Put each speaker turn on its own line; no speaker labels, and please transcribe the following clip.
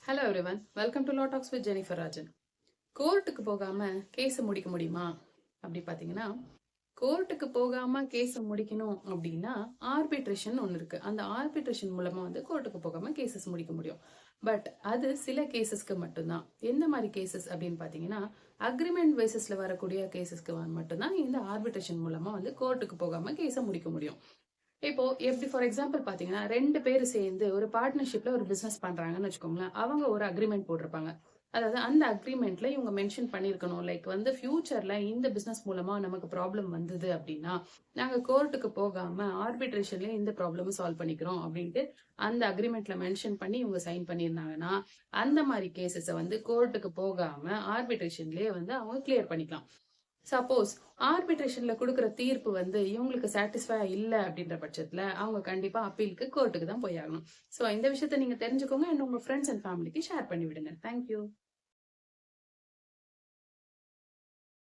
Hello everyone, welcome to law tax with Jennifer Rajan. கோர்ட்டுக்கு போகாம கேஸை முடிக்க முடியுமா அப்படி பாத்தீங்கன்னா, கோர்ட்டுக்கு போகாம கேஸை முடிக்கணும் அப்படின்னா ஆர்பிட்ரேஷன் ஒன்று இருக்கு. அந்த ஆர்பிட்ரேஷன் மூலமா கோர்ட்டுக்கு போகாம கேசஸ் முடிக்க முடியும். பட் அது சில கேசஸ்க்கு மட்டும்தான். எந்த மாதிரி கேசஸ் அப்படின்னு பாத்தீங்கன்னா, அக்ரிமெண்ட் பேசிஸ்ல வரக்கூடிய கேசஸ்க்கு மட்டும்தான் இந்த ஆர்பிட்ரேஷன் மூலமா கோர்ட்டுக்கு போகாம கேஸை முடிக்க முடியும். இப்போ எப்படி ஃபார் எக்ஸாம்பிள் பாத்தீங்கன்னா, 2 பேர் சேர்ந்து ஒரு பார்ட்னர்ஷிப்ல ஒரு பிசினஸ் பண்றாங்கன்னு வச்சுக்கோங்களேன். அவங்க ஒரு அக்ரிமெண்ட் போட்டிருப்பாங்க. அதாவது அந்த அக்ரிமெண்ட்ல இவங்க மென்ஷன் பண்ணிருக்கணும், லைக் ஃபியூச்சர்ல இந்த பிசினஸ் மூலமா நமக்கு ப்ராப்ளம் வந்தது அப்படின்னா நாங்க கோர்ட்டுக்கு போகாம ஆர்பிட்ரேஷன்ல இந்த ப்ராப்ளம் சால்வ் பண்ணிக்கிறோம் அப்படின்ட்டு அந்த அக்ரிமெண்ட்ல மென்ஷன் பண்ணி இவங்க சைன் பண்ணியிருந்தாங்கன்னா, அந்த மாதிரி கேசஸ கோர்ட்டுக்கு போகாம ஆர்பிட்ரேஷன்லயே அவங்க கிளியர் பண்ணிக்கலாம். சப்போஸ் ஆர்பிட்ரேஷன்ல கொடுக்குற தீர்ப்பு இவங்களுக்கு சாட்டிஸ்ஃபை இல்ல அப்படின்ற பட்சத்துல அவங்க கண்டிப்பா அப்பீலுக்கு கோர்ட்டுக்கு தான் போய் ஆகணும். சோ இந்த விஷயத்த நீங்க தெரிஞ்சுக்கோங்க, அண்ட் உங்க ஃப்ரெண்ட்ஸ் அண்ட் ஃபேமிலிக்கு ஷேர் பண்ணி விடுங்க. தேங்க்யூ.